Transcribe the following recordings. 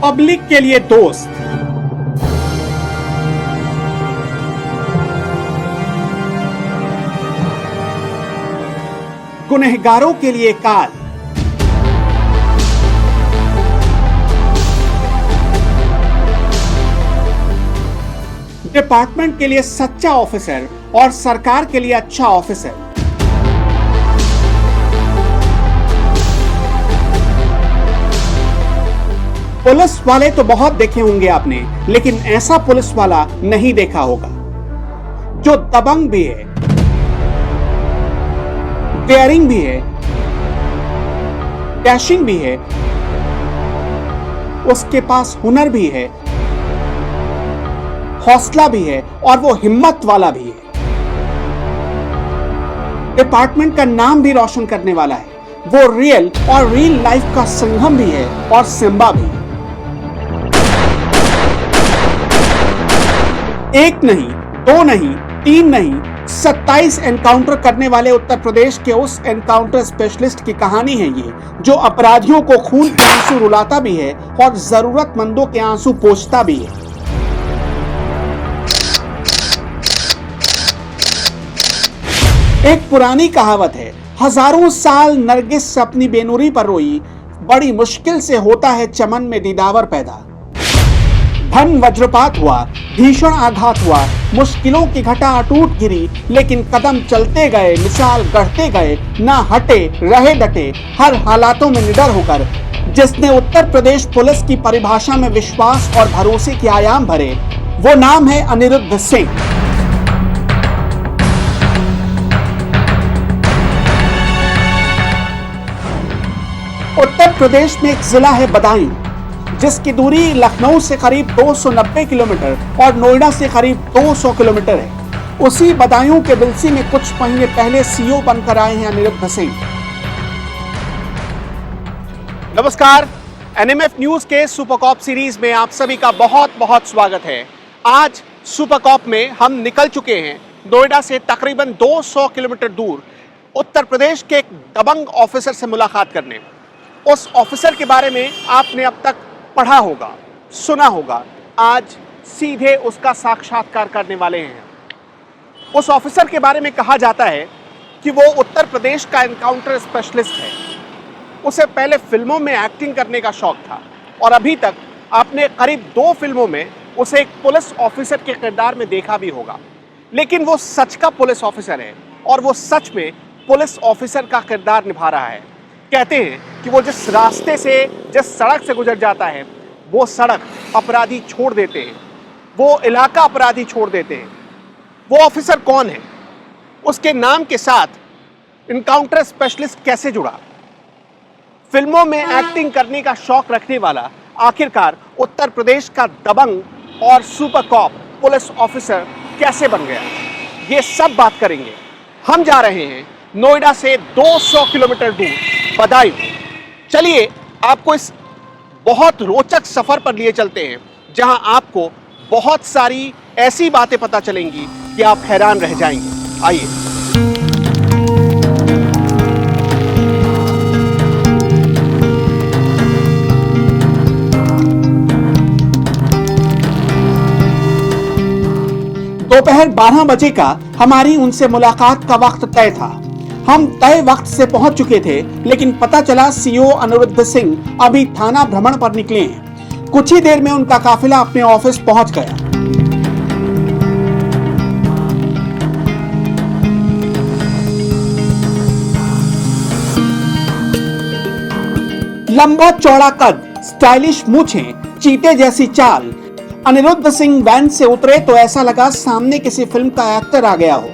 Public के लिए दोस्त, गुनहगारों के लिए काल, डिपार्टमेंट के लिए सच्चा ऑफिसर और सरकार के लिए अच्छा ऑफिसर। पुलिस वाले तो बहुत देखे होंगे आपने, लेकिन ऐसा पुलिस वाला नहीं देखा होगा जो दबंग भी है, डेयरिंग भी है, डैशिंग भी है, उसके पास हुनर भी है, हौसला भी है और वो हिम्मत वाला भी है। डिपार्टमेंट का नाम भी रोशन करने वाला है। वो रियल और रियल लाइफ का संगम भी है और सिम्बा भी। एक नहीं, दो नहीं, तीन नहीं, 27 एनकाउंटर करने वाले उत्तर प्रदेश के उस एनकाउंटर स्पेशलिस्ट की कहानी है ये, जो अपराधियों को खून के आंसू रुलाता भी है और जरूरतमंदों के आंसू पोंछता भी है। एक पुरानी कहावत है, हजारों साल नरगिस अपनी बेनुरी पर रोई, बड़ी मुश्किल से होता है चमन में दीदावर पैदा। धन वज्रपात हुआ, भीषण आघात हुआ, मुश्किलों की घटा अटूट गिरी, लेकिन कदम चलते गए, मिसाल गढ़ते गए, ना हटे, रहे डटे, हर हालातों में निडर होकर। जिसने उत्तर प्रदेश पुलिस की परिभाषा में विश्वास और भरोसे के आयाम भरे, वो नाम है अनिरुद्ध सिंह। उत्तर प्रदेश में एक जिला है बदायूं, जिसकी दूरी लखनऊ से करीब 290 किलोमीटर और नोएडा से करीब 200 किलोमीटर है। उसी बदायूं के बिलसी में कुछ महीने पहले सीओ बनकर आए हैं अनिरुद्ध सिंह। नमस्कार, एनएमएफ न्यूज के सुपर कॉप सीरीज में आप सभी का बहुत बहुत स्वागत है। आज सुपर कॉप में हम निकल चुके हैं नोएडा से तकरीबन 200 किलोमीटर दूर उत्तर प्रदेश के एक दबंग ऑफिसर से मुलाकात करने। उस ऑफिसर के बारे में आपने अब तक पढ़ा होगा, सुना होगा, आज सीधे उसका साक्षात्कार करने वाले हैं। उस ऑफिसर के बारे में कहा जाता है कि वो उत्तर प्रदेश का एनकाउंटर स्पेशलिस्ट है। उसे पहले फिल्मों में एक्टिंग करने का शौक था और अभी तक आपने करीब 2 फिल्मों में उसे एक पुलिस ऑफिसर के किरदार में देखा भी होगा। लेकिन वो सच का पुलिस ऑफिसर है और वो सच में पुलिस ऑफिसर का किरदार निभा रहा है। कहते हैं कि वो जिस रास्ते से, जिस सड़क से गुजर जाता है, वो सड़क अपराधी छोड़ देते हैं, वो इलाका अपराधी छोड़ देते हैं। वो ऑफिसर कौन है? उसके नाम के साथ एनकाउंटर स्पेशलिस्ट कैसे जुड़ा? फिल्मों में एक्टिंग करने का शौक रखने वाला आखिरकार उत्तर प्रदेश का दबंग और सुपर कॉप पुलिस ऑफिसर कैसे बन गया? ये सब बात करेंगे। हम जा रहे हैं नोएडा से 200 किलोमीटर दूर बदायूं। चलिए आपको इस बहुत रोचक सफर पर लिए चलते हैं, जहां आपको बहुत सारी ऐसी बातें पता चलेंगी कि आप हैरान रह जाएंगे। आइए। दोपहर 12 बजे का हमारी उनसे मुलाकात का वक्त तय था। हम तय वक्त से पहुंच चुके थे, लेकिन पता चला सीओ अनिरुद्ध सिंह अभी थाना भ्रमण पर निकले हैं। कुछ ही देर में उनका काफिला अपने ऑफिस पहुंच गया। लंबा चौड़ा कद, स्टाइलिश मूछें, चीते जैसी चाल। अनिरुद्ध सिंह वैन से उतरे तो ऐसा लगा सामने किसी फिल्म का एक्टर आ गया हो।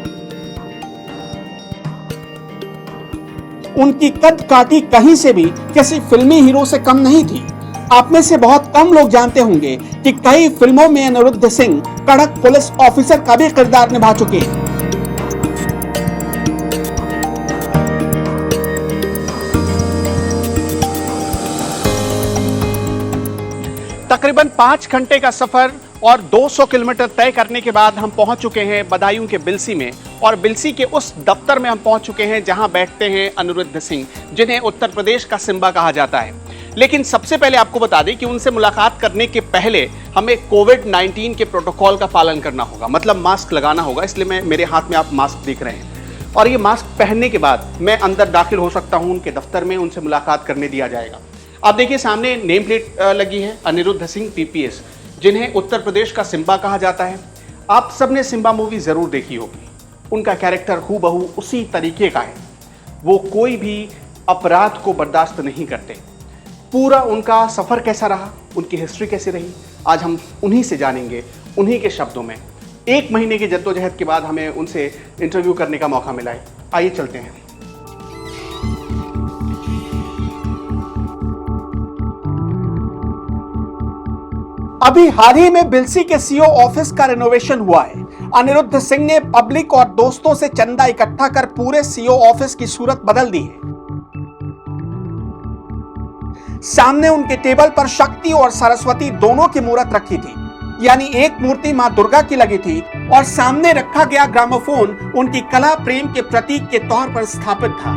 उनकी कद काठी कहीं से भी किसी फिल्मी हीरो से कम नहीं थी। आप में से बहुत कम लोग जानते होंगे कि कई फिल्मों में अनिरुद्ध सिंह कड़क पुलिस ऑफिसर का भी किरदार निभा चुके हैं। तकरीबन 5 घंटे का सफर और 200 किलोमीटर तय करने के बाद हम पहुंच चुके हैं बदायूं के बिलसी में, और बिलसी के उस दफ्तर में हम पहुंच चुके हैं जहां बैठते हैं अनिरुद्ध सिंह, जिन्हें उत्तर प्रदेश का सिम्बा कहा जाता है। लेकिन सबसे पहले आपको बता दें कि उनसे मुलाकात करने के पहले हमें कोविड-19 के प्रोटोकॉल का पालन करना होगा, मतलब मास्क लगाना होगा। इसलिए मेरे हाथ में आप मास्क देख रहे हैं और ये मास्क पहनने के बाद मैं अंदर दाखिल हो सकता हूं उनके दफ्तर में, उनसे मुलाकात करने दिया जाएगा। आप देखिए सामने नेम प्लेट लगी है, अनिरुद्ध सिंह पीपीएस, जिन्हें उत्तर प्रदेश का सिम्बा कहा जाता है। आप सबने सिम्बा मूवी जरूर देखी होगी। उनका कैरेक्टर हूबहू उसी तरीके का है। वो कोई भी अपराध को बर्दाश्त नहीं करते। पूरा उनका सफर कैसा रहा, उनकी हिस्ट्री कैसी रही, आज हम उन्हीं से जानेंगे, उन्हीं के शब्दों में। 1 महीने की जद्दोजहद के बाद हमें उनसे इंटरव्यू करने का मौका मिला है। आइए चलते हैं। अभी हाल ही में बिलसी के सीओ ऑफिस का रिनोवेशन हुआ है। अनिरुद्ध सिंह ने पब्लिक और दोस्तों से चंदा इकट्ठा कर पूरे सीओ ऑफिस की सूरत बदल दी है। सामने उनके टेबल पर शक्ति और सरस्वती दोनों की मूर्त रखी थी, यानी एक मूर्ति मां दुर्गा की लगी थी और सामने रखा गया ग्रामोफोन उनकी कला प्रेम के प्रतीक के तौर पर स्थापित था।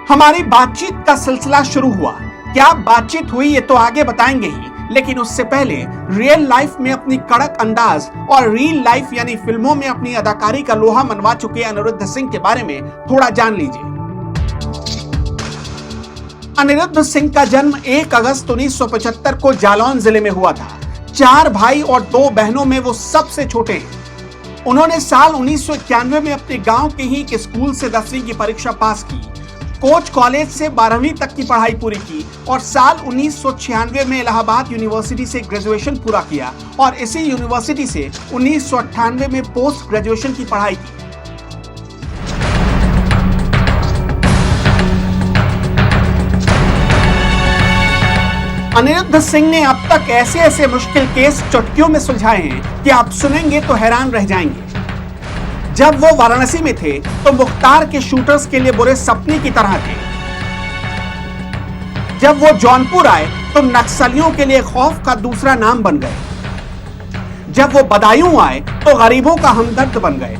हमारी बातचीत का सिलसिला शुरू हुआ। क्या बातचीत हुई ये तो आगे बताएंगे ही, लेकिन उससे पहले रियल लाइफ में अपनी कड़क अंदाज और रियल लाइफ यानी फिल्मों में अपनी अदाकारी का लोहा मनवा चुके अनिरुद्ध सिंह के बारे में थोड़ा जान लीजिए। अनिरुद्ध सिंह का जन्म 1 अगस्त 1975 को जालौन जिले में हुआ था। 4 भाई और 2 बहनों में वो सबसे छोटे हैं। उन्होंने साल 1991 में अपने गांव के ही एक स्कूल से 10वीं की परीक्षा पास की, कोच कॉलेज से 12वीं तक की पढ़ाई पूरी की और साल 1996 में इलाहाबाद यूनिवर्सिटी से ग्रेजुएशन पूरा किया और इसी यूनिवर्सिटी से 1998 में पोस्ट ग्रेजुएशन की पढ़ाई की। अनिरुद्ध सिंह ने अब तक ऐसे ऐसे मुश्किल केस चुटकियों में सुलझाए हैं कि आप सुनेंगे तो हैरान रह जाएंगे। जब वो वाराणसी में थे तो मुख्तार के शूटर्स के लिए बुरे सपने की तरह थे। जब वो जौनपुर आए तो नक्सलियों के लिए खौफ का दूसरा नाम बन गए। जब वो बदायूं आए तो गरीबों का हमदर्द बन गए।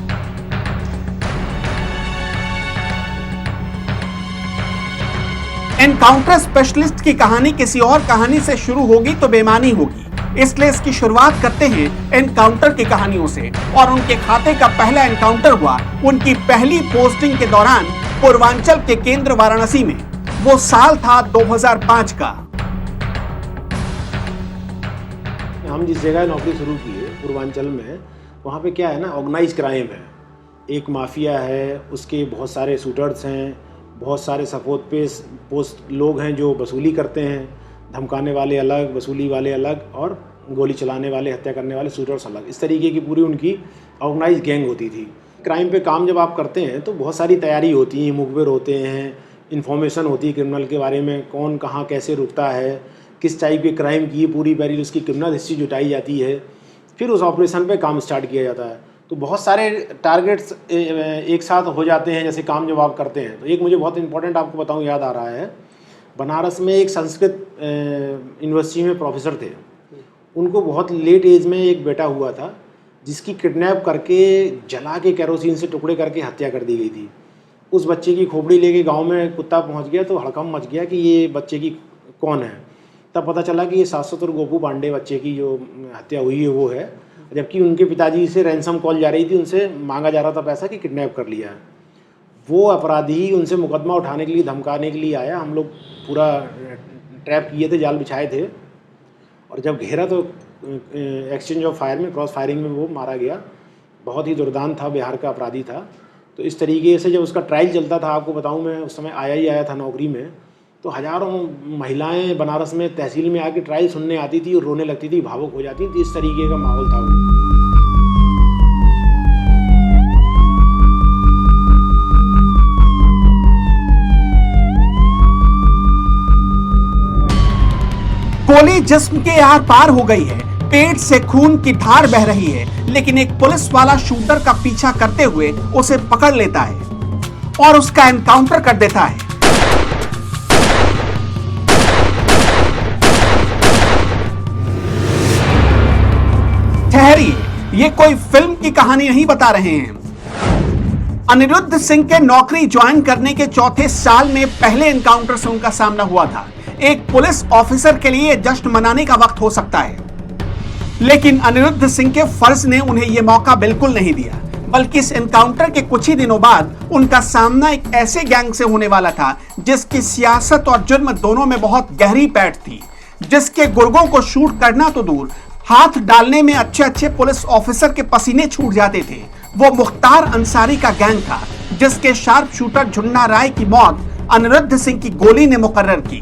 एनकाउंटर स्पेशलिस्ट की कहानी किसी और कहानी से शुरू होगी तो बेईमानी होगी, इसलिए इसकी शुरुआत करते हैं एनकाउंटर की कहानियों से। और उनके खाते का पहला एनकाउंटर हुआ उनकी पहली पोस्टिंग के दौरान पूर्वांचल के केंद्र वाराणसी में। वो साल था 2005 का। हम जिस जगह नौकरी शुरू की है पूर्वांचल में, वहाँ पे क्या है ना, ऑर्गेनाइज क्राइम है, एक माफिया है, उसके बहुत सारे शूटर्स हैं, बहुत सारे सपोर्ट पे पोस्ट लोग हैं जो वसूली करते हैं, धमकाने वाले अलग, वसूली वाले अलग और गोली चलाने वाले, हत्या करने वाले शूटर्स अलग। इस तरीके की पूरी उनकी ऑर्गेनाइज गैंग होती थी। क्राइम पे काम जब आप करते हैं तो बहुत सारी तैयारी होती है, मुखबिर होते हैं, इन्फॉर्मेशन होती है क्रिमिनल के बारे में, कौन कहाँ कैसे रुकता है, किस टाइप के क्राइम की पूरी पहले उसकी क्रिमिनल हिस्ट्री जुटाई जाती है, फिर उस ऑपरेशन पे काम स्टार्ट किया जाता है। तो बहुत सारे टारगेट्स एक साथ हो जाते हैं जैसे काम जब आप करते हैं। तो एक मुझे बहुत इंपॉर्टेंट आपको बताऊं याद आ रहा है, बनारस में एक संस्कृत यूनिवर्सिटी में प्रोफेसर थे, उनको बहुत लेट एज में एक बेटा हुआ था जिसकी किडनैप करके जला के केरोसिन से टुकड़े करके हत्या कर दी गई थी। उस बच्चे की खोपड़ी लेके गांव में कुत्ता पहुंच गया तो हड़कंप मच गया कि ये बच्चे की कौन है। तब पता चला कि ये शाश्वत और गोपू पांडे बच्चे की जो हत्या हुई है वो है, जबकि उनके पिताजी से रैंसम कॉल जा रही थी, उनसे मांगा जा रहा था पैसा कि किडनैप कर लिया है। वो अपराधी उनसे मुकदमा उठाने के लिए, धमकाने के लिए आया। हम लोग पूरा ट्रैप किए थे, जाल बिछाए थे, और जब घेरा तो एक्सचेंज ऑफ फायर में, क्रॉस फायरिंग में वो मारा गया। बहुत ही दुर्दान था, बिहार का अपराधी था। तो इस तरीके से जब उसका ट्रायल चलता था, आपको बताऊं मैं उस समय आया था नौकरी में, तो हज़ारों महिलाएं बनारस में तहसील में आके ट्रायल सुनने आती थी और रोने लगती थी, भावुक हो जाती थी। इस तरीके का माहौल था वो। गोली जिस्म के आर पार हो गई है, पेट से खून की धार बह रही है, लेकिन एक पुलिस वाला शूटर का पीछा करते हुए उसे पकड़ लेता है और उसका एनकाउंटर कर देता है। ठहरिए, ये कोई फिल्म की कहानी नहीं बता रहे हैं। अनिरुद्ध सिंह के नौकरी ज्वाइन करने के चौथे साल में पहले एनकाउंटर से उनका सामना हुआ था। एक पुलिस ऑफिसर के लिए जश्न मनाने का वक्त हो सकता है, लेकिन अनिरुद्ध सिंह के फर्ज ने उन्हें यह मौका बिल्कुल नहीं दिया, बल्कि इस एनकाउंटर के कुछ ही दिनों बाद उनका सामना एक ऐसे गैंग से होने वाला था जिसकी सियासत और जुर्म दोनों में बहुत गहरी पैठ थी, जिसके गुर्गों को शूट करना तो दूर, हाथ डालने में अच्छे अच्छे पुलिस ऑफिसर के पसीने छूट जाते थे। वो मुख्तार अंसारी का गैंग था, जिसके शार्प शूटर झुन्ना राय की मौत अनिरुद्ध सिंह की गोली ने मुकर्रर की।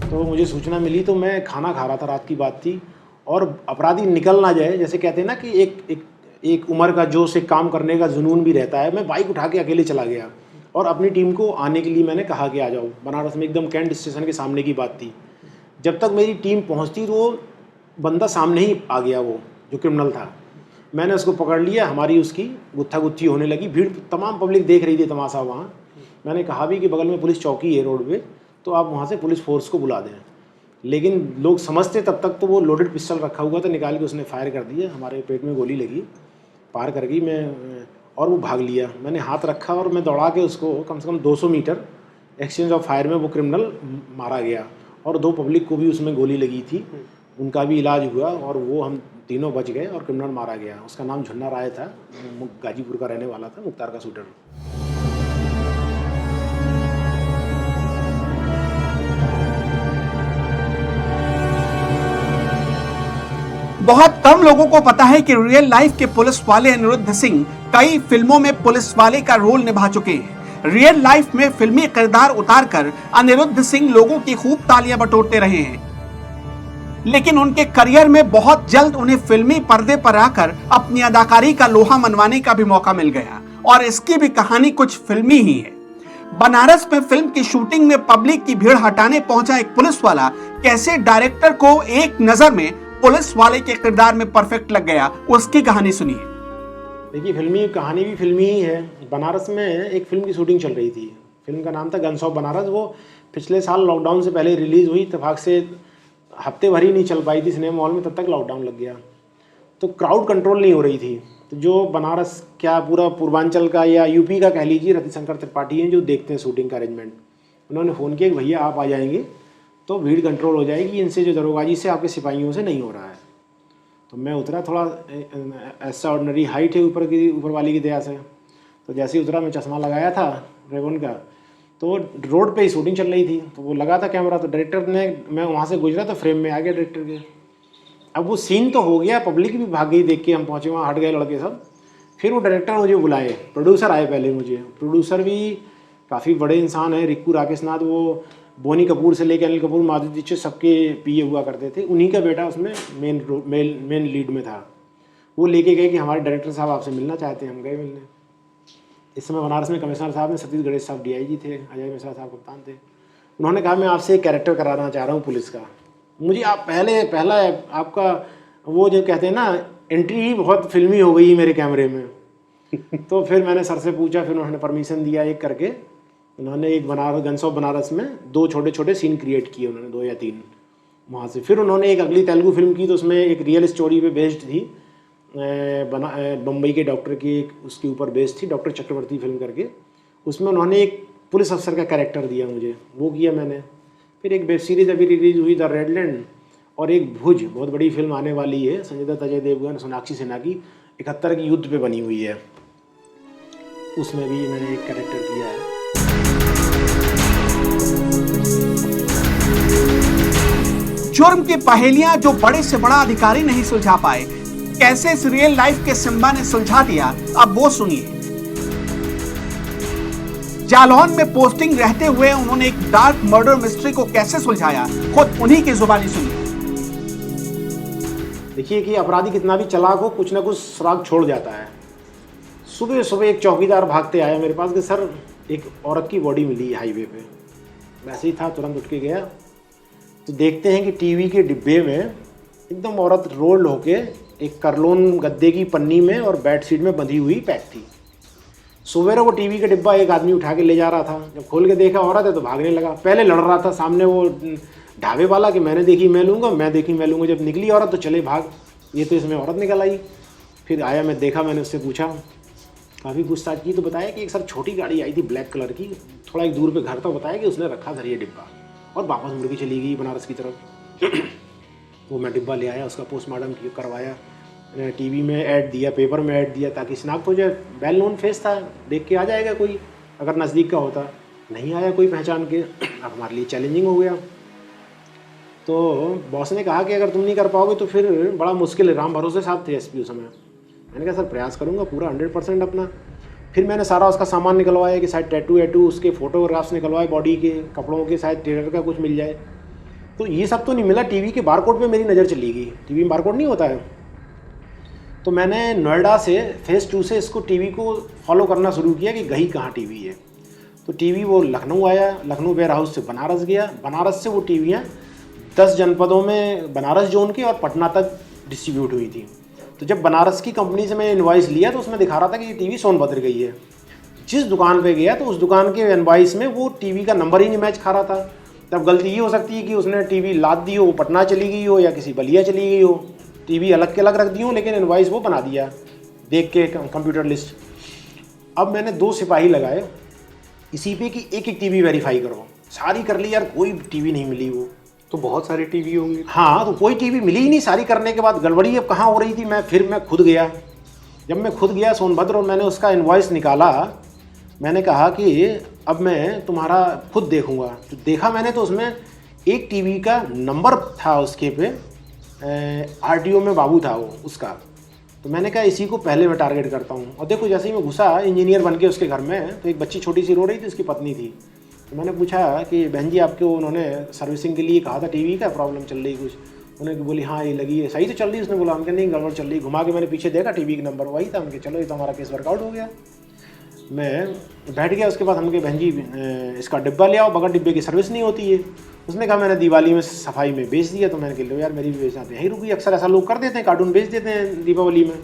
तो मुझे सूचना मिली तो मैं खाना खा रहा था, रात की बात थी, और अपराधी निकल ना जाए, जैसे कहते हैं ना कि एक उम्र का जोश, एक काम करने का जुनून भी रहता है। मैं बाइक उठा के अकेले चला गया और अपनी टीम को आने के लिए मैंने कहा कि आ जाओ। बनारस में एकदम कैंट स्टेशन के सामने की बात थी। जब तक मेरी टीम पहुंचती तो वो बंदा सामने ही आ गया, वो जो क्रिमिनल था। मैंने उसको पकड़ लिया, हमारी उसकी गुत्था गुत्थी होने लगी, भीड़, तमाम पब्लिक देख रही थी तमाशा वहाँ। मैंने कहा भी कि बगल में पुलिस चौकी है रोड पे, तो आप वहाँ से पुलिस फोर्स को बुला दें। लेकिन लोग समझते तब तक तो वो लोडेड पिस्टल रखा हुआ था, निकाल के उसने फायर कर दिया, हमारे पेट में गोली लगी, पार कर गई मैं, और वो भाग लिया। मैंने हाथ रखा और मैं दौड़ा के उसको कम से कम 200 मीटर एक्सचेंज ऑफ फायर में वो क्रिमिनल मारा गया। और 2 पब्लिक को भी उसमें गोली लगी थी, उनका भी इलाज हुआ और वो हम तीनों बच गए और क्रिमिनल मारा गया। उसका नाम झुन्ना राय था, गाजीपुर का रहने वाला था, मुख्तार का शूटर। बहुत कम लोगों को पता है कि रियल लाइफ के पुलिस वाले अनिरुद्ध सिंह कई फिल्मों में पुलिस वाले का रोल निभा चुके हैं। रियल लाइफ में फिल्मी किरदार उतारकर अनिरुद्ध सिंह लोगों की खूब तालियां बटोरते रहे हैं, लेकिन उनके करियर में बहुत जल्द उन्हें फिल्मी पर्दे पर आकर अपनी अदाकारी का लोहा मनवाने का भी मौका मिल गया, और इसकी भी कहानी कुछ फिल्मी ही है। बनारस में फिल्म की शूटिंग में पब्लिक की भीड़ हटाने पहुंचा एक पुलिस वाला कैसे डायरेक्टर को एक नजर में पुलिस वाले के किरदार में परफेक्ट लग गया, उसकी कहानी सुनिए। देखिए, फिल्मी कहानी भी फिल्मी ही है। बनारस में एक फिल्म की शूटिंग चल रही थी, फिल्म का नाम था गन्स ऑफ बनारस। वो पिछले साल लॉकडाउन से पहले रिलीज़ हुई, इत्तेफाक से हफ्ते भर ही नहीं चल पाई थी सिनेमा हॉल में, तब तक लॉकडाउन लग गया। तो क्राउड कंट्रोल नहीं हो रही थी। तो जो बनारस क्या पूरा पूर्वांचल का या यूपी का कह लीजिए, रतिशंकर त्रिपाठी हैं जो देखते हैं शूटिंग का अरेंजमेंट, उन्होंने फ़ोन किया कि भैया आप आ जाएंगे तो भीड़ कंट्रोल हो जाएगी, इनसे जो दरोगाजी से आपके सिपाहियों से नहीं हो रहा है। तो मैं उतरा, थोड़ा ऐसा ऑर्डिनरी हाइट है ऊपर वाली की दया से। तो जैसे ही उतरा, मैं चश्मा लगाया था रेवन का, तो रोड पे ही शूटिंग चल रही थी, तो वो लगा था कैमरा। तो डायरेक्टर ने, मैं वहाँ से गुजरा तो फ्रेम में आ गया डायरेक्टर के। अब वो सीन तो हो गया, पब्लिक भी भाग गई देख के, हम पहुँचे वहाँ, हट गए लड़के सब। फिर वो डायरेक्टर मुझे बुलाए, प्रोड्यूसर आए पहले मुझे। प्रोड्यूसर भी काफ़ी बड़े इंसान हैं, रिक्कू राकेश नाथ, वो बोनी कपूर से लेकर अनिल कपूर, माधुरी दीक्षित सबके पीए हुआ करते थे। उन्हीं का बेटा उसमें मेन लीड में था। वो लेके गए कि हमारे डायरेक्टर साहब आपसे मिलना चाहते हैं। हम गए मिलने। इस समय बनारस में कमिश्नर साहब ने, सतीश गणेश साहब DIG थे, अजय मिश्रा साहब कप्तान थे। उन्होंने कहा मैं आपसे एक कैरेक्टर कराना चाह रहा हूँ पुलिस का। मुझे आप पहला आपका वो जो कहते हैं ना, एंट्री ही बहुत फिल्मी हो गई मेरे कैमरे में। तो फिर मैंने सर से पूछा, फिर उन्होंने परमिशन दिया एक करके। उन्होंने एक गन्स ऑफ बनारस में 2 छोटे छोटे सीन क्रिएट किए उन्होंने, 2 या 3 वहाँ से। फिर उन्होंने एक अगली तेलुगु फिल्म की, तो उसमें एक रियल स्टोरी पे बेस्ड थी, बम्बई के डॉक्टर की उसके ऊपर बेस्ड थी, डॉक्टर चक्रवर्ती फिल्म करके। उसमें उन्होंने एक पुलिस अफसर का कैरेक्टर दिया मुझे, वो किया मैंने। फिर एक वेब सीरीज़ अभी रिलीज़ हुई, द रेडलैंड, और एक भुज, बहुत बड़ी फिल्म आने वाली है, संजय दत्त, अजय देवगन, सोनाक्षी सिन्हा की, 71 की युद्ध पे बनी हुई है। उसमें भी मैंने एक कैरेक्टर किया है। जुर्म की पहेलियां जो बड़े से बड़ा अधिकारी नहीं सुलझा पाए, कैसे इस रियल लाइफ के सिम्बा ने सुलझा दिया, अब वो सुनिए। जालौन में पोस्टिंग रहते हुए उन्होंने एक डार्क मर्डर मिस्ट्री को कैसे सुलझाया, खुद उन्हीं की जुबानी सुनिए। देखिए कि अपराधी कितना भी चालाक हो, कुछ ना कुछ सुराग छोड़ जाता है। सुबह सुबह एक चौकीदार भागते आया मेरे पास कि सर एक औरत की बॉडी मिली हाईवे पे। वैसे ही था, तुरंत उठ के गया तो देखते हैं कि टीवी के डिब्बे में एकदम औरत रोल्ड होके एक करलोन गद्दे की पन्नी में और बेड शीट में बंधी हुई पैक थी। सवेरे वो टीवी का डिब्बा एक आदमी उठा के ले जा रहा था, जब खोल के देखा औरत है तो भागने लगा। पहले लड़ रहा था सामने वो ढाबे वाला कि मैंने देखी मैं लूँगा, मैं देखी मैं लूँगा। जब निकली औरत तो चले भाग, ये तो इसमें औरत निकल आई। फिर आया, मैं देखा, मैंने उससे पूछा, काफ़ी पूछताछ की तो बताया कि एक सर छोटी गाड़ी आई थी ब्लैक कलर की, थोड़ा एक दूर पे घर था, बताया कि उसने रखा था ये डिब्बा और वापस मुड़ के चली गई बनारस की तरफ। वो मैं डिब्बा ले आया, उसका पोस्टमार्टम करवाया, टीवी में ऐड दिया, पेपर में ऐड दिया ताकि शनाख्त हो जाए। वेल नोन फेस था, देख के आ जाएगा कोई, अगर नज़दीक का होता। नहीं आया कोई पहचान के, अब हमारे लिए चैलेंजिंग हो गया। तो बॉस ने कहा कि अगर तुम नहीं कर पाओगे तो फिर बड़ा मुश्किल है। राम भरोसे साहब थे एसपी उस समय। मैंने कहा सर प्रयास करूँगा पूरा 100% अपना। फिर मैंने सारा उसका सामान निकलवाया कि शायद टैटू उसके फ़ोटोग्राफ्स निकलवाए, बॉडी के कपड़ों के, शायद टेलर का कुछ मिल जाए। तो ये सब तो नहीं मिला। टीवी के बारकोड पे मेरी नज़र चली गई। टीवी में बारकोड नहीं होता है, तो मैंने नोएडा से फेज़ 2 से इसको टीवी को फॉलो करना शुरू किया कि गई कहाँ टीवी है। तो टीवी वो लखनऊ आया, लखनऊ वेयर हाउस से बनारस गया, बनारस से वो टीवियाँ 10 जनपदों में बनारस जोन के और पटना तक डिस्ट्रीब्यूट हुई थी। तो जब बनारस की कंपनी से मैंने इनवॉइस लिया तो उसमें दिखा रहा था कि ये टीवी सोनभद्र गई है। जिस दुकान पे गया तो उस दुकान के इनवॉइस में वो टीवी का नंबर ही नहीं मैच खा रहा था। तब गलती ये हो सकती है कि उसने टीवी लाद दी हो, वो पटना चली गई हो या किसी बलिया चली गई हो, टीवी अलग के अलग रख दी हो, लेकिन इनवॉइस वो बना दिया देख के कंप्यूटर लिस्ट। अब मैंने 2 सिपाही लगाए इसी पे कि एक एक टीवी वेरीफाई करो। सारी कर ली यार, कोई टीवी नहीं मिली। वो तो बहुत सारे टीवी होंगे। हाँ, तो कोई टीवी मिली ही नहीं। सारी करने के बाद गड़बड़ी अब कहाँ हो रही थी। मैं खुद गया। जब मैं खुद गया सोनभद्र और मैंने उसका इनवॉइस निकाला, मैंने कहा कि अब मैं तुम्हारा खुद देखूंगा। तो देखा मैंने तो उसमें एक टीवी का नंबर था, उसके पे आरटीओ में बाबू था वो उसका। तो मैंने कहा इसी को पहले मैं टारगेट करता हूँ। और देखो जैसे ही मैं घुसा इंजीनियर बन के उसके घर में, तो एक बच्ची छोटी सी रो रही थी, उसकी पत्नी थी। तो मैंने पूछा कि बहन जी आपको उन्होंने सर्विसिंग के लिए कहा था, टीवी का प्रॉब्लम चल रही कुछ? उन्होंने बोली हाँ ये लगी है, सही तो चल रही है। उसने बोला हमने नहीं गड़बड़ चल रही। घुमा के मैंने पीछे देखा, टीवी का नंबर वही था। हमके चलो ये तो हमारा केस वर्कआउट हो गया। मैं बैठ गया। उसके बाद हमके बहन जी इसका डिब्बा ले आओ, बगैर डिब्बे की सर्विस नहीं होती है। उसने कहा मैंने दिवाली में सफाई में बेच दिया। तो मैंने कह लो यार मेरी भी बेचना, यहीं रुकी। अक्सर ऐसा लोग कर देते हैं, कार्टून बेच देते हैं दीपावली में।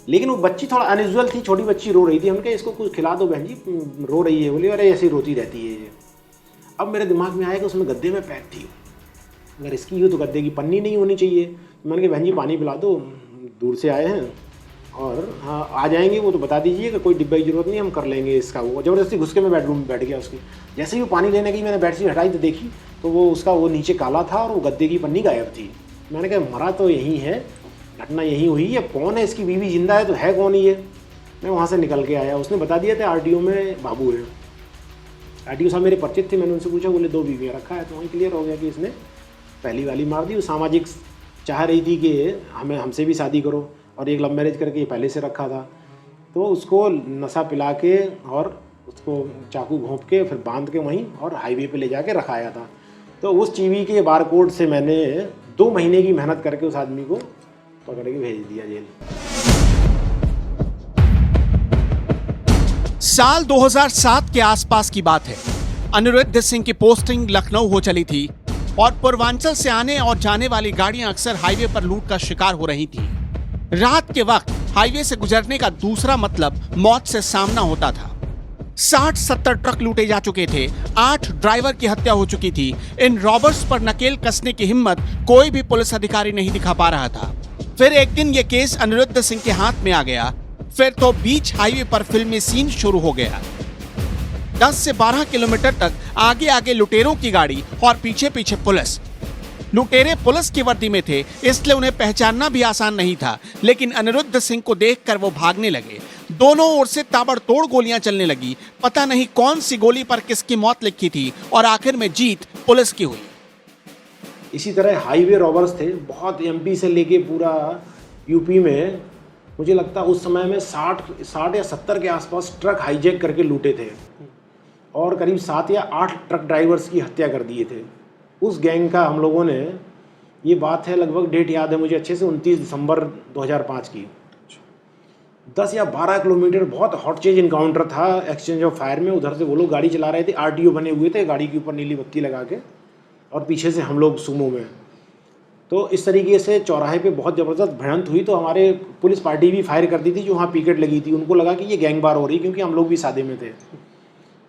लेकिन वो बच्ची थोड़ा अनयूजुअल थी, छोटी बच्ची रो रही थी। हमने कहा इसको कुछ खिला दो बहन जी, रो रही है। बोली अरे ऐसी रोती रहती है ये। अब मेरे दिमाग में आया कि उसमें गद्दे में पैक थी, अगर इसकी हो तो गद्दे की पन्नी नहीं होनी चाहिए। मैंने कहा बहन जी पानी पिला दो, दूर से आए हैं और हाँ आ जाएंगे वो, तो बता दीजिए कि कोई डिब्बे की जरूरत नहीं, हम कर लेंगे इसका। वो ज़बरदस्ती घुस के मैं बेडरूम में बैठ गया उसकी। जैसे ही वो पानी लेने की मैंने बेडशीट हटाई तो देखी तो वो उसका वो नीचे काला था और वो गद्दे की पन्नी गायब थी। मैंने कहा मरा तो यहीं है, घटना यहीं हुई है, कौन है इसकी बीवी जिंदा है तो है कौन ही है। मैं वहाँ से निकल के आया। उसने बता दिया था आरटीओ में बाबू है। आरटीओ साहब मेरे परिचित थे। मैंने उनसे पूछा, बोले 2 बीवियाँ रखा है। तो वहीं क्लियर हो गया कि इसने पहली वाली मार दी। वो सामाजिक चाह रही थी कि हमसे भी शादी करो, और एक लव मैरिज करके पहले से रखा था। तो उसको नशा पिला के और उसको चाकू घोंप के फिर बांध के वहीं और हाईवे पे ले जाके रखाया था। तो उस टीवी के बारकोड से मैंने 2 महीने की मेहनत करके उस आदमी को पकड़ के भेज दिया जेल। साल 2007 के आसपास की बात है। अनिरुद्ध सिंह की पोस्टिंग लखनऊ हो चली थी और पूर्वांचल से आने और जाने वाली गाड़ियां अक्सर हाईवे पर लूट का शिकार हो रही थी। रात के वक्त हाईवे से गुजरने का दूसरा मतलब मौत से सामना होता था। 60-70 ट्रक लूटे जा चुके थे, 8 ड्राइवर की हत्या हो चुकी थी। इन रॉबर्स पर नकेल कसने की हिम्मत कोई भी पुलिस अधिकारी नहीं दिखा पा रहा था। फिर एक दिन ये केस अनिरुद्ध सिंह के हाथ में आ गया। फिर तो बीच हाईवे पर फिल्मी सीन शुरू हो गया। 10 से 12 किलोमीटर तक आगे आगे लुटेरों की गाड़ी और पीछे पीछे पुलिस। लुटेरे पुलिस की वर्दी में थे, इसलिए उन्हें पहचानना भी आसान नहीं था। लेकिन अनिरुद्ध सिंह को देखकर वो भागने लगे। दोनों ओर से ताबड़तोड़ गोलियां चलने लगी। पता नहीं कौन सी गोली पर किसकी मौत लिखी थी और आखिर में जीत पुलिस की हुई। इसी तरह हाईवे रॉबर्स थे बहुत, एमपी से लेके पूरा यूपी में। मुझे लगता है उस समय में 60 या 70 के आसपास ट्रक हाईजैक करके लूटे थे और करीब 7 या 8 ट्रक ड्राइवर्स की हत्या कर दिए थे। उस गैंग का हम लोगों ने, ये बात है लगभग डेट याद है मुझे अच्छे से, 29 दिसंबर 2005 की। 10 या 12 किलोमीटर बहुत हॉट चेज इनकाउंटर था एक्सचेंज ऑफ फायर में। उधर से वो लोग गाड़ी चला रहे थे, आरटीओ बने हुए थे गाड़ी के ऊपर नीली बत्ती लगा के, और पीछे से हम लोग सुमो में। तो इस तरीके से चौराहे पे बहुत ज़बरदस्त भिड़ंत हुई। तो हमारे पुलिस पार्टी भी फायर कर दी थी जो वहाँ पिकेट लगी थी। उनको लगा कि ये गैंगवार हो रही, क्योंकि हम लोग भी सादे में थे।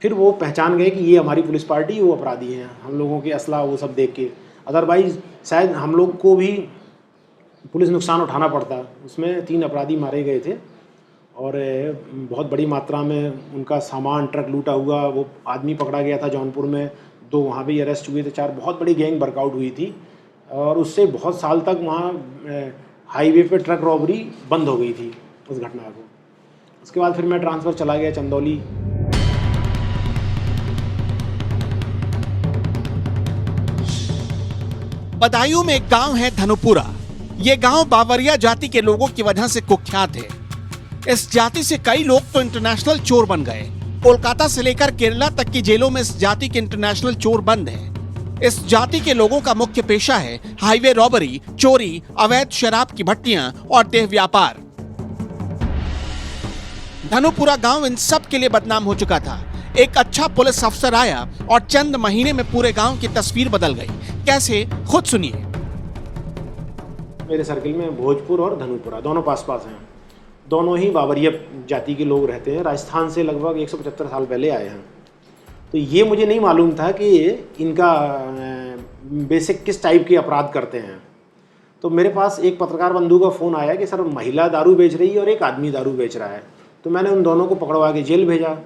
फिर वो पहचान गए कि ये हमारी पुलिस पार्टी, वो अपराधी हैं, हम लोगों के असला वो सब देख के। अदरवाइज़ शायद हम लोग को भी पुलिस नुकसान उठाना पड़ता। उसमें 3 अपराधी मारे गए थे और बहुत बड़ी मात्रा में उनका सामान ट्रक लूटा हुआ। वो आदमी पकड़ा गया था जौनपुर में, 2 वहाँ भी अरेस्ट हुए थे, 4 बहुत बड़ी गैंग वर्कआउट हुई थी और उससे बहुत साल तक वहाँ हाईवे पे ट्रक रॉबरी बंद हो गई थी उस घटना को। उसके बाद फिर मैं ट्रांसफ़र चला गया चंदौली। बदायूं में एक गांव है धनुपुरा। ये गांव बावरिया जाति के लोगों की वजह से कुख्यात है। इस जाति से कई लोग तो इंटरनेशनल चोर बन गए। कोलकाता से लेकर केरला तक की जेलों में इस जाति के इंटरनेशनल चोर बंद हैं। इस जाति के लोगों का मुख्य पेशा है हाईवे रॉबरी, चोरी, अवैध शराब की भट्टियां और देह व्यापार। धनुपुरा गांव इन सब के लिए बदनाम हो चुका था। एक अच्छा पुलिस अफसर आया और चंद महीने में पूरे गांव की तस्वीर बदल गई। कैसे, खुद सुनिए। मेरे सर्किल में भोजपुर और धनुपुरा दोनों पास पास हैं। दोनों ही बावरिया जाति के लोग रहते हैं। राजस्थान से लगभग 175 साल पहले आए हैं। तो ये मुझे नहीं मालूम था कि इनका बेसिक किस टाइप के अपराध करते हैं। तो मेरे पास एक पत्रकार बंधु का फ़ोन आया कि सर महिला दारू बेच रही है और एक आदमी दारू बेच रहा है। तो मैंने उन दोनों को पकड़वा के जेल भेजा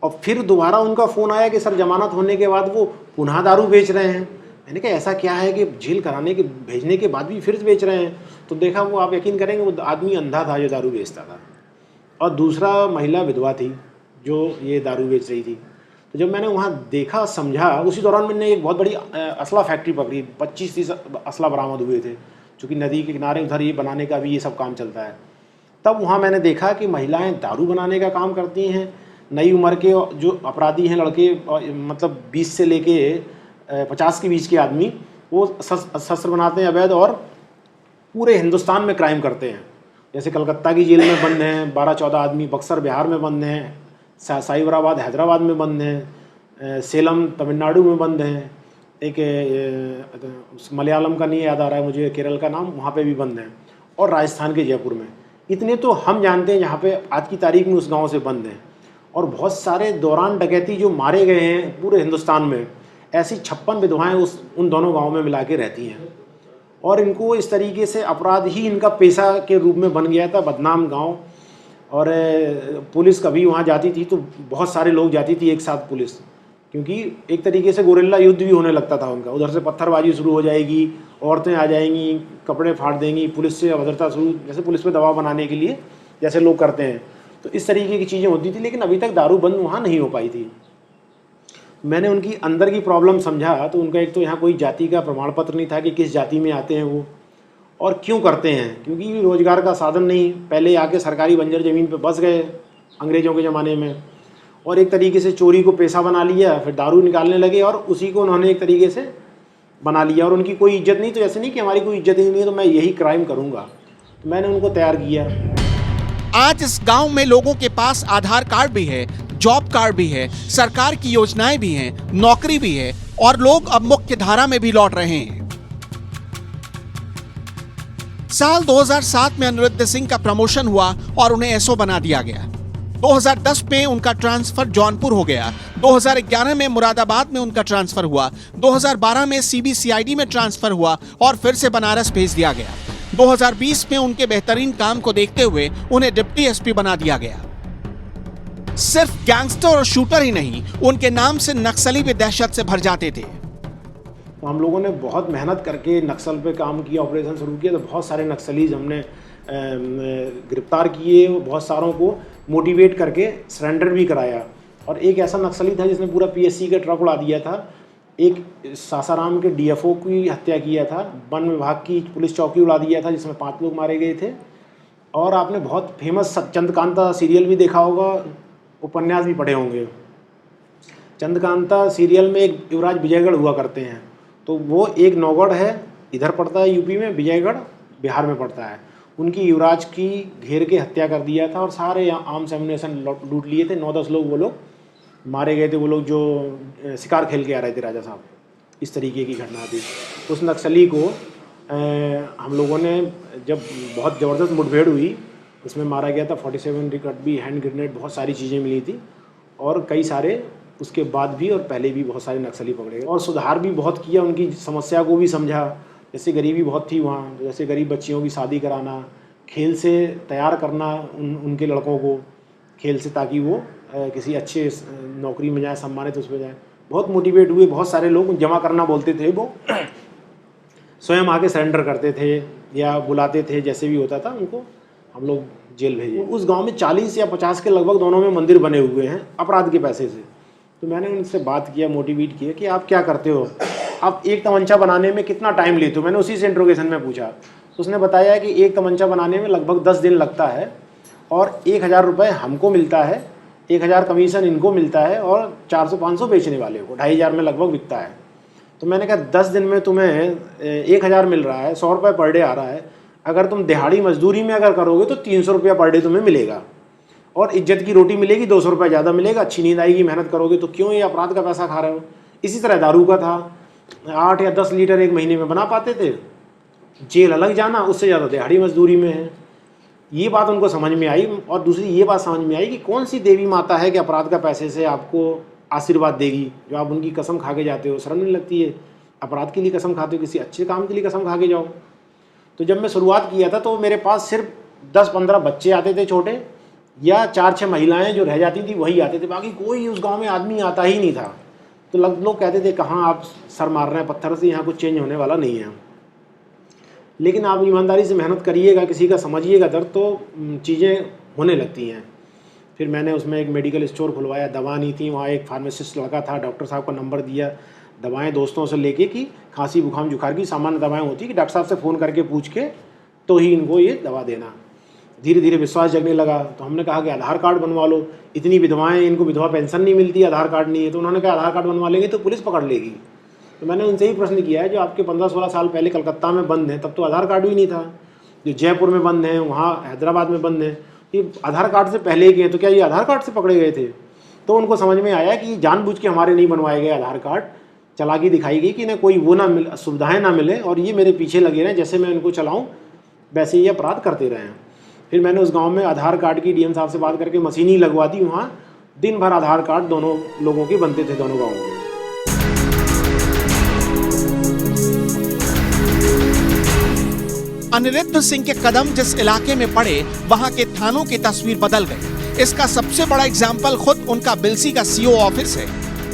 और फिर दोबारा उनका फ़ोन आया कि सर जमानत होने के बाद वो पुनः दारू बेच रहे हैं। मैंने कहा ऐसा क्या है कि जेल कराने के भेजने के बाद भी फिर बेच रहे हैं। तो देखा वो, आप यकीन करेंगे, वो आदमी अंधा था जो दारू बेचता था और दूसरा महिला विधवा थी जो ये दारू बेच रही थी। तो जब मैंने वहाँ देखा, समझा, उसी दौरान मैंने एक बहुत बड़ी असला फैक्ट्री पकड़ी। 25-30 असला बरामद हुए थे, चूँकि नदी के किनारे उधर ये बनाने का भी ये सब काम चलता है। तब वहाँ मैंने देखा कि महिलाएं दारू बनाने का काम करती हैं। नई उम्र के जो अपराधी हैं लड़के, मतलब 20 से लेके 50 के बीच के आदमी, वो शस्त्र बनाते हैं अवैध और पूरे हिंदुस्तान में क्राइम करते हैं। जैसे कलकत्ता की जेल में बंद हैं 12-14 आदमी, बक्सर बिहार में बंद हैं, साइबराबाद हैदराबाद में बंद हैं, सेलम तमिलनाडु में बंद हैं, एक मलयालम का नहीं याद आ रहा है मुझे, केरल का नाम, वहाँ पे भी बंद हैं, और राजस्थान के जयपुर में। इतने तो हम जानते हैं जहाँ पे आज की तारीख में उस गांव से बंद हैं। और बहुत सारे दौरान डकैती जो मारे गए हैं पूरे हिंदुस्तान में, ऐसी 56 विधवाएँ उन दोनों गाँव में मिला के रहती हैं। और इनको इस तरीके से अपराध ही इनका पेशा के रूप में बन गया था। बदनाम गांव। और पुलिस कभी वहाँ जाती थी तो बहुत सारे लोग जाती थी एक साथ पुलिस, क्योंकि एक तरीके से गोरिल्ला युद्ध भी होने लगता था उनका। उधर से पत्थरबाजी शुरू हो जाएगी, औरतें आ जाएंगी, कपड़े फाड़ देंगी, पुलिस से अभद्रता शुरू, जैसे पुलिस पे दबाव बनाने के लिए जैसे लोग करते हैं। तो इस तरीके की चीज़ें होती थी, लेकिन अभी तक दारू बंद वहाँ नहीं हो पाई थी। मैंने उनकी अंदर की प्रॉब्लम समझा तो उनका एक तो यहाँ कोई जाति का प्रमाण पत्र नहीं था कि किस जाति में आते हैं वो और क्यों करते हैं, क्योंकि रोज़गार का साधन नहीं। पहले आके सरकारी बंजर ज़मीन पे बस गए अंग्रेज़ों के ज़माने में, और एक तरीके से चोरी को पेशा बना लिया, फिर दारू निकालने लगे और उसी को उन्होंने एक तरीके से बना लिया। और उनकी कोई इज्जत नहीं, तो ऐसे नहीं कि हमारी कोई इज्जत ही नहीं है तो मैं यही क्राइम करूँगा। तो मैंने उनको तैयार किया। आज इस गांव में लोगों के पास आधार कार्ड भी है, जॉब कार्ड भी है, सरकार की योजनाएं भी हैं, नौकरी भी है और लोग अब मुख्य धारा में भी लौट रहे हैं। साल 2007 में अनिरुद्ध सिंह का प्रमोशन हुआ और उन्हें एसओ बना दिया गया। 2010 में उनका ट्रांसफर जौनपुर हो गया। 2011 में मुरादाबाद में उनका ट्रांसफर हुआ। 2012 में सीबीसीआईडी में ट्रांसफर हुआ और फिर से बनारस भेज दिया गया। 2020 में उनके बेहतरीन काम को देखते हुए उन्हें डिप्टी एसपी बना दिया गया। सिर्फ गैंगस्टर और शूटर ही नहीं, उनके नाम से नक्सली भी दहशत से भर जाते थे। तो हम लोगों ने बहुत मेहनत करके नक्सल पे काम किया, ऑपरेशन शुरू किया। तो बहुत सारे नक्सलीज हमने गिरफ्तार किए, बहुत सारों को मोटिवेट करके सरेंडर भी कराया। और एक ऐसा नक्सली था जिसने पूरा पीएससी का ट्रक उड़ा दिया था। एक सासाराम के डीएफओ की हत्या किया था। वन विभाग की पुलिस चौकी उड़ा दिया था जिसमें 5 लोग मारे गए थे। और आपने बहुत फेमस चंद्रकांता सीरियल भी देखा होगा, उपन्यास भी पढ़े होंगे। चंद्रकांता सीरियल में एक युवराज विजयगढ़ हुआ करते हैं। तो वो एक नौगढ़ है, इधर पड़ता है यूपी में, विजयगढ़ बिहार में पड़ता है। उनकी युवराज की घेर के हत्या कर दिया था और सारे आर्म्स एम्युनिशन लूट लिए थे। 9-10 लोग वो लोग मारे गए थे, वो लोग जो शिकार खेल के आ रहे थे राजा साहब। इस तरीके की घटना थी। उस नक्सली को हम लोगों ने, जब बहुत ज़बरदस्त मुठभेड़ हुई, उसमें मारा गया था। 47 रिकॉर्ड भी, हैंड ग्रेनेड, बहुत सारी चीज़ें मिली थी। और कई सारे उसके बाद भी और पहले भी बहुत सारे नक्सली पकड़े गए और सुधार भी बहुत किया, उनकी समस्या को भी समझा। जैसे गरीबी बहुत थी वहाँ, जैसे गरीब बच्चियों की शादी कराना, खेल से तैयार करना उनके लड़कों को खेल से, ताकि वो किसी अच्छे नौकरी में जाए, सम्मानित उसमें जाए। बहुत मोटिवेट हुए, बहुत सारे लोग जमा करना बोलते थे, वो स्वयं आके सरेंडर करते थे या बुलाते थे, जैसे भी होता था उनको हम लोग जेल भेजे। उस गांव में 40 या 50 के लगभग दोनों में मंदिर बने हुए हैं अपराध के पैसे से। तो मैंने उनसे बात किया, मोटिवेट किया कि आप क्या करते हो, आप एक तमंचा बनाने में कितना टाइम लेते हो। मैंने उसी से इंट्रोगेशन में पूछा, तो उसने बताया कि एक तमंचा बनाने में लगभग 10 दिन लगता है और 1000 रुपये हमको मिलता है, 1000 कमीशन इनको मिलता है और 400-500 बेचने वाले को 2500 में लगभग बिकता है। तो मैंने कहा 10 दिन में तुम्हें 1000 मिल रहा है, 100 रुपये पर डे आ रहा है, अगर तुम दिहाड़ी मजदूरी में अगर करोगे तो 300 रुपया पर डे तुम्हें मिलेगा और इज्जत की रोटी मिलेगी, 200 रुपये ज़्यादा मिलेगा, अच्छी नींद आएगी, मेहनत करोगे, तो क्यों ये अपराध का पैसा खा रहे हो। इसी तरह दारू का था, 8 या 10 लीटर एक महीने में बना पाते थे, जेल अलग जाना, उससे ज़्यादा दिहाड़ी मजदूरी में है। ये बात उनको समझ में आई। और दूसरी ये बात समझ में आई कि कौन सी देवी माता है कि अपराध का पैसे से आपको आशीर्वाद देगी, जो आप उनकी कसम खा के जाते हो। शर्म नहीं लगती है, अपराध के लिए कसम खाते हो, किसी अच्छे काम के लिए कसम खा के जाओ। तो जब मैं शुरुआत किया था तो मेरे पास सिर्फ 10-15 बच्चे आते थे छोटे, या 4-6 महिलाएं जो रह जाती थी वही आते थे, बाकी कोई उस गांव में आदमी आता ही नहीं था। तो लोग कहते थे कहाँ आप सर मार रहे हैं पत्थर से, यहाँ कुछ चेंज होने वाला नहीं है। लेकिन आप ईमानदारी से मेहनत करिएगा, किसी का समझिएगा दर्द, तो चीज़ें होने लगती हैं। फिर मैंने उसमें एक मेडिकल स्टोर खुलवाया, दवा नहीं थी वहाँ, एक फार्मासिस्ट लड़का था, डॉक्टर साहब का नंबर दिया, दवाएं दोस्तों से लेके कि खांसी जुकाम जुखार की सामान्य दवाएं होती कि डॉक्टर साहब से फ़ोन करके पूछ के तो ही इनको ये दवा देना। धीरे धीरे विश्वास जगने लगा। तो हमने कहा कि आधार कार्ड बनवा लो, इतनी विधवाएं, इनको विधवा पेंशन नहीं मिलती, आधार कार्ड नहीं है। तो उन्होंने कहा आधार कार्ड बनवा लेंगे तो पुलिस पकड़ लेगी। तो मैंने उनसे ही प्रश्न किया है, जो आपके 15-16 साल पहले कलकत्ता में बंद हैं, तब तो आधार कार्ड भी नहीं था, जो जयपुर में बंद हैं, वहाँ हैदराबाद में बंद हैं, ये आधार कार्ड से पहले के हैं, तो क्या ये आधार कार्ड से पकड़े गए थे। तो उनको समझ में आया कि जानबूझ के हमारे नहीं बनवाए गए आधार कार्ड, चालाकी दिखाई गई कि इन्हें कोई वो ना मिले, सुविधाएं ना मिले, और ये मेरे पीछे लगे रहें, जैसे मैं इनको चलाऊं वैसे ये अपराध करते रहें। फिर मैंने उस गांव में आधार कार्ड की डीएम साहब से बात करके मशीन ही लगवा दी, वहाँ दिन भर आधार कार्ड दोनों लोगों के बनते थे, दोनों गाँवों में। अनिरुद्ध सिंह के कदम जिस इलाके में पड़े, वहां के थानों की तस्वीर बदल गई। इसका सबसे बड़ा एग्जाम्पल खुद उनका बिलसी का सीओ ऑफिस है।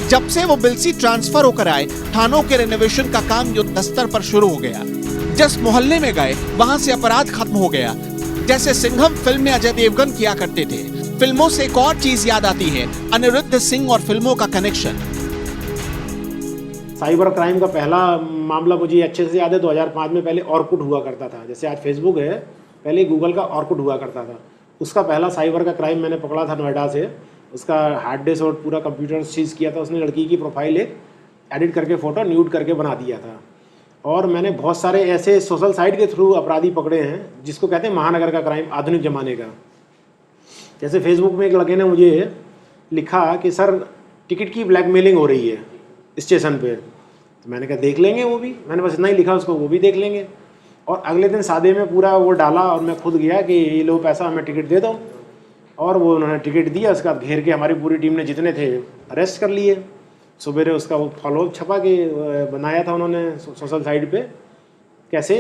जब से वो बिलसी ट्रांसफर होकर आए, थानों के रेनोवेशन का काम युद्ध स्तर पर शुरू हो गया। जिस मोहल्ले में गए वहां से अपराध खत्म हो गया। जैसे सिंघम फिल्म में अजय देवगन किया करते थे। फिल्मों से एक और चीज याद आती है, अनिरुद्ध सिंह और फिल्मों का कनेक्शन। साइबर क्राइम का पहला मामला मुझे अच्छे से याद है, 2005 में पहले ऑर्कुट हुआ करता था, जैसे आज फेसबुक है, पहले गूगल का ऑर्कुट हुआ करता था। उसका पहला साइबर का क्राइम मैंने पकड़ा था नोएडा से। उसका हार्ड डिस्क और पूरा कंप्यूटर सीज किया था। उसने लड़की की प्रोफाइल एक एडिट करके फ़ोटो न्यूड करके बना दिया था। और मैंने बहुत सारे ऐसे सोशल साइट के थ्रू अपराधी पकड़े हैं, जिसको कहते हैं महानगर का क्राइम, आधुनिक ज़माने का। जैसे फेसबुक में एक लड़के ने मुझे लिखा कि सर टिकट की ब्लैकमेलिंग हो रही है स्टेशन पे। तो मैंने कहा देख लेंगे वो भी, मैंने बस इतना ही लिखा उसको, वो भी देख लेंगे। और अगले दिन सादे में पूरा वो डाला और मैं खुद गया कि ये लो पैसा हमें टिकट दे दो, और वो उन्होंने टिकट दिया। उसके बाद घेर के हमारी पूरी टीम ने जितने थे अरेस्ट कर लिए। सुबह उसका वो फॉलोअप छपा के बनाया था उन्होंने सोशल साइट पे, कैसे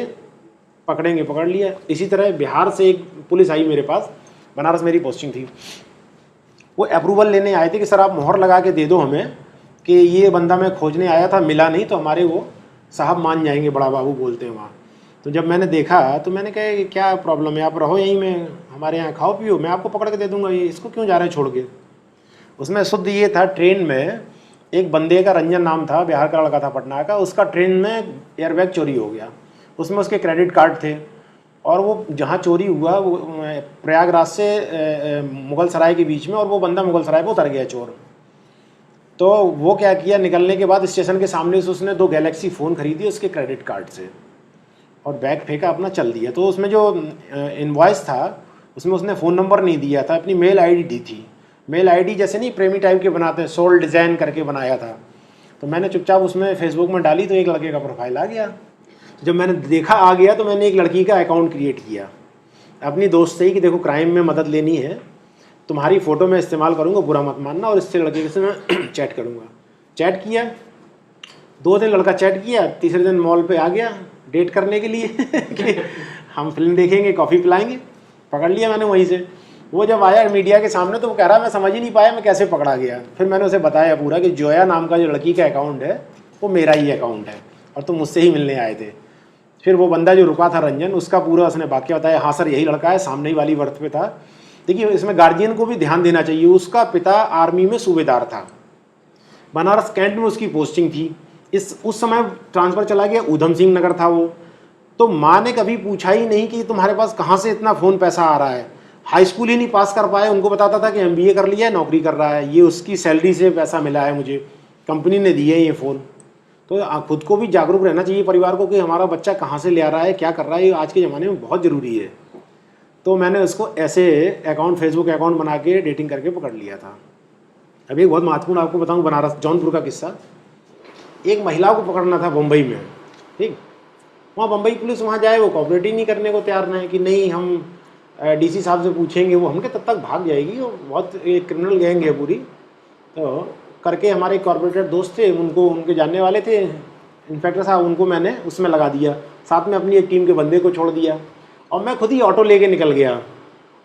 पकड़ेंगे, पकड़ लिया। इसी तरह बिहार से एक पुलिस आई मेरे पास, बनारस मेरी पोस्टिंग थी। वो अप्रूवल लेने आए थे कि सर आप मोहर लगा के दे दो हमें कि ये बंदा मैं खोजने आया था, मिला नहीं तो हमारे वो साहब मान जाएंगे, बड़ा बाबू बोलते हैं वहाँ। तो जब मैंने देखा तो मैंने कहा कि क्या प्रॉब्लम है, आप रहो यहीं में, हमारे यहाँ खाओ पियो, मैं आपको पकड़ के दे दूँगा, ये इसको क्यों जा रहे हैं छोड़ के। उसमें शुद्ध ये था, ट्रेन में एक बंदे का, रंजन नाम था, बिहार का लड़का था, पटना का, उसका ट्रेन में एयरबैग चोरी हो गया। उसमें उसके क्रेडिट कार्ड थे, और वो जहाँ चोरी हुआ वो प्रयागराज से मुगल सराय के बीच में, और वो बंदा मुगल सराय पर उतर गया चोर। तो वो क्या किया, निकलने के बाद स्टेशन के सामने से उसने 2 गैलेक्सी फ़ोन खरीदी उसके क्रेडिट कार्ड से, और बैग फेंका, अपना चल दिया। तो उसमें जो इनवॉइस था उसमें उसने फ़ोन नंबर नहीं दिया था, अपनी मेल आईडी दी थी। मेल आईडी जैसे नहीं प्रेमी टाइप के बनाते हैं, सोल डिज़ाइन करके बनाया था। तो मैंने चुपचाप उसमें फेसबुक में डाली तो एक लड़के का प्रोफाइल आ गया। जब मैंने देखा आ गया तो मैंने एक लड़की का अकाउंट क्रिएट किया अपनी दोस्त से ही कि देखो क्राइम में मदद लेनी है, तुम्हारी फ़ोटो मैं इस्तेमाल करूँगा, बुरा मत मानना, और इससे लड़के से मैं चैट करूँगा। चैट किया, 2 दिन लड़का चैट किया, तीसरे दिन मॉल पे आ गया, डेट करने के लिए कि हम फिल्म देखेंगे, कॉफ़ी पिलाएंगे। पकड़ लिया मैंने वहीं से। वो जब आया मीडिया के सामने तो वो कह रहा मैं समझ ही नहीं पाया मैं कैसे पकड़ा गया। फिर मैंने उसे बताया पूरा कि जोया नाम का जो लड़की का अकाउंट है वो मेरा ही अकाउंट है और तुम मुझसे ही मिलने आए थे। फिर वो बंदा जो रुका था रंजन, उसका पूरा उसने वाक्य बताया। हाँ सर यही लड़का है, सामने ही वाली बर्थ पे था। देखिए इसमें गार्जियन को भी ध्यान देना चाहिए। उसका पिता आर्मी में सूबेदार था, बनारस कैंट में उसकी पोस्टिंग थी। उस समय ट्रांसफ़र चला गया, ऊधम सिंह नगर था वो। तो माँ ने कभी पूछा ही नहीं कि तुम्हारे पास कहाँ से इतना फ़ोन पैसा आ रहा है। हाई स्कूल ही नहीं पास कर पाए, उनको बताता था कि MBA कर लिया है, नौकरी कर रहा है, ये उसकी सैलरी से पैसा मिला है, मुझे कंपनी ने दिए ये फ़ोन। तो खुद को भी जागरूक रहना चाहिए परिवार को कि हमारा बच्चा कहाँ से ले आ रहा है, क्या कर रहा है, ये आज के ज़माने में बहुत ज़रूरी है। तो मैंने उसको ऐसे अकाउंट, फेसबुक अकाउंट बना के डेटिंग करके पकड़ लिया था। अभी एक बहुत महत्वपूर्ण आपको बताऊँ बनारस जौनपुर का किस्सा। एक महिला को पकड़ना था बम्बई में, ठीक। वहाँ बम्बई पुलिस वहाँ जाए, वो कॉपरेट ही नहीं करने को तैयार नहीं कि नहीं हम DC साहब से पूछेंगे, वो हमके तब तक भाग जाएगी। वो बहुत एक क्रिमिनल गैंग है पूरी। तो करके हमारे कॉर्पोरेटर दोस्त थे, उनको उनके जानने वाले थे इंस्पेक्टर साहब, उनको मैंने उसमें लगा दिया, साथ में अपनी एक टीम के बंदे को छोड़ दिया और मैं खुद ही ऑटो लेके निकल गया।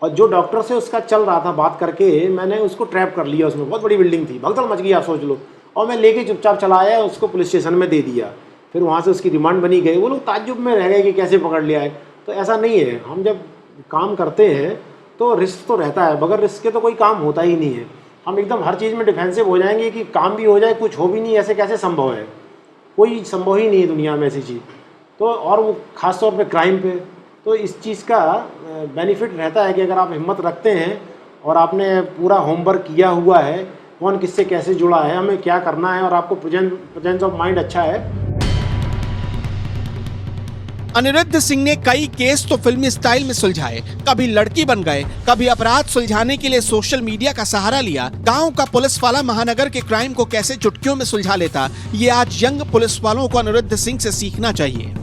और जो डॉक्टर से उसका चल रहा था बात करके, मैंने उसको ट्रैप कर लिया। उसमें बहुत बड़ी बिल्डिंग थी, भगदड़ मच गई आप सोच लो। और मैं लेके चुपचाप चला आया, उसको पुलिस स्टेशन में दे दिया। फिर वहाँ से उसकी रिमांड बनी गई। वो लोग ताज्जुब में रह गए कि कैसे पकड़ लिया है। तो ऐसा नहीं है, हम जब काम करते हैं तो रिस्क तो रहता है, बगैर रिस्क के तो कोई काम होता ही नहीं है। हम एकदम हर चीज़ में डिफेंसिव हो जाएंगे कि काम भी हो जाए, कुछ हो भी नहीं, ऐसे कैसे संभव है? कोई संभव ही नहीं है दुनिया में ऐसी चीज़। तो और वो ख़ास तौर पे क्राइम पे, तो इस चीज़ का बेनिफिट रहता है कि अगर आप हिम्मत रखते हैं और आपने पूरा होमवर्क किया हुआ है, कौन किससे कैसे जुड़ा है, हमें क्या करना है, और आपको प्रेजेंस ऑफ माइंड अच्छा है। अनिरुद्ध सिंह ने कई केस तो फिल्मी स्टाइल में सुलझाए, कभी लड़की बन गए, कभी अपराध सुलझाने के लिए सोशल मीडिया का सहारा लिया। गांव का पुलिस वाला महानगर के क्राइम को कैसे चुटकियों में सुलझा लेता, ये आज यंग पुलिस वालों को अनिरुद्ध सिंह से सीखना चाहिए।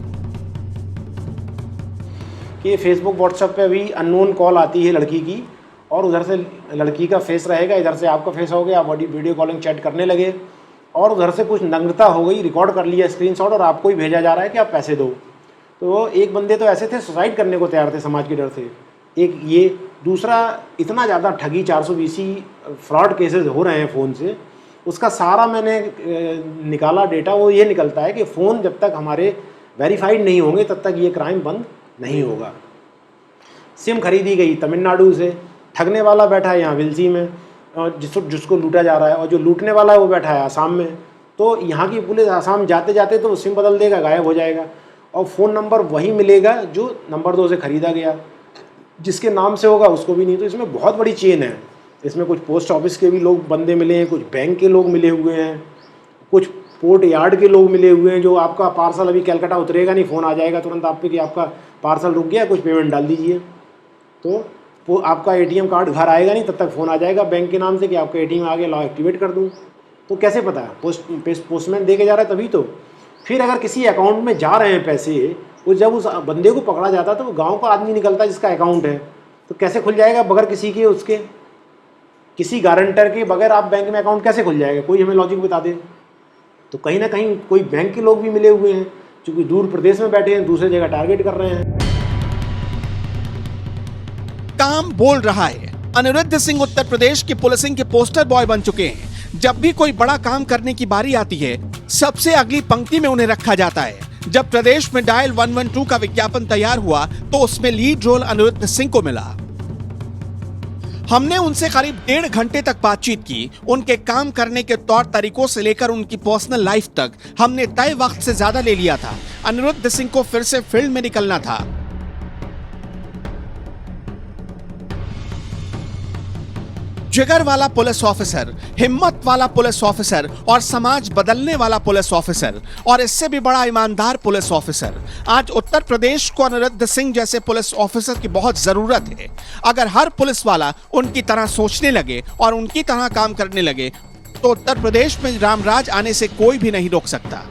कि फेसबुक व्हाट्सएप पे भी अननोन कॉल आती है लड़की की, और उधर से लड़की का फेस रहेगा, इधर से आपका फेस हो गया, आप वीडियो कॉलिंग चैट करने लगे, और उधर से कुछ नग्नता हो गई, रिकॉर्ड कर लिया स्क्रीनशॉट, और आपको ही भेजा जा रहा है कि आप पैसे दो। तो एक बंदे तो ऐसे थे सुसाइड करने को तैयार थे समाज के डर से। एक ये, दूसरा इतना ज़्यादा ठगी, 420 फ्रॉड केसेस हो रहे हैं फ़ोन से। उसका सारा मैंने निकाला डेटा, वो ये निकलता है कि फ़ोन जब तक हमारे वेरीफाइड नहीं होंगे तब तक ये क्राइम बंद नहीं होगा। सिम खरीदी गई तमिलनाडु से, ठगने वाला बैठा है यहाँ विलसी में, और जिसको लूटा जा रहा है, और जो लूटने वाला है वो बैठा है आसाम में। तो यहाँ की पुलिस आसाम जाते जाते तो सिम बदल देगा, गायब हो जाएगा, और फ़ोन नंबर वही मिलेगा जो नंबर 2 से ख़रीदा गया, जिसके नाम से होगा उसको भी नहीं। तो इसमें बहुत बड़ी चेन है। इसमें कुछ पोस्ट ऑफिस के भी लोग बंदे मिले हैं, कुछ बैंक के लोग मिले हुए हैं, कुछ पोर्ट यार्ड के लोग मिले हुए हैं, जो आपका पार्सल अभी कलकत्ता उतरेगा नहीं, फ़ोन आ जाएगा तुरंत आप पे कि आपका पार्सल रुक गया, कुछ पेमेंट डाल दीजिए। तो आपका ATM कार्ड घर आएगा नहीं, तब तक फ़ोन आ जाएगा बैंक के नाम से कि आपका ATM आ गया, लाओ एक्टिवेट कर दूँ। तो कैसे पता है? पोस्टमैन दे के जा रहा है तभी तो। फिर अगर किसी अकाउंट में जा रहे हैं पैसे, वो जब उस बंदे को पकड़ा जाता है तो वो गांव का आदमी निकलता जिसका अकाउंट है, तो कैसे खुल जाएगा बगैर किसी के, उसके किसी गारंटर के बगैर आप बैंक में अकाउंट कैसे खुल जाएगा? कोई हमें लॉजिक बता दे। तो कहीं ना कहीं कोई बैंक के लोग भी मिले हुए हैं, क्योंकि दूर प्रदेश में बैठे हैं, दूसरी जगह टारगेट कर रहे हैं। काम बोल रहा है। अनिरुद्ध सिंह उत्तर प्रदेश के पुलिसिंग के पोस्टर बॉय बन चुके हैं। जब भी कोई बड़ा काम करने की बारी आती है, सबसे अगली पंक्ति में उन्हें रखा जाता है। जब प्रदेश में डायल 112 का विज्ञापन तैयार हुआ तो उसमें लीड रोल अनिरुद्ध सिंह को मिला। हमने उनसे करीब 1.5 घंटे तक बातचीत की। उनके काम करने के तौर तरीकों से लेकर उनकी पर्सनल लाइफ तक हमने तय वक्त से ज्यादा ले लिया था। अनिरुद्ध सिंह को फिर से फील्ड में निकलना था। जिगर वाला पुलिस ऑफिसर, हिम्मत वाला पुलिस ऑफिसर और समाज बदलने वाला पुलिस ऑफिसर, और इससे भी बड़ा ईमानदार पुलिस ऑफिसर। आज उत्तर प्रदेश को अनिरुद्ध सिंह जैसे पुलिस ऑफिसर की बहुत जरूरत है। अगर हर पुलिस वाला उनकी तरह सोचने लगे और उनकी तरह काम करने लगे तो उत्तर प्रदेश में रामराज आने से कोई भी नहीं रोक सकता।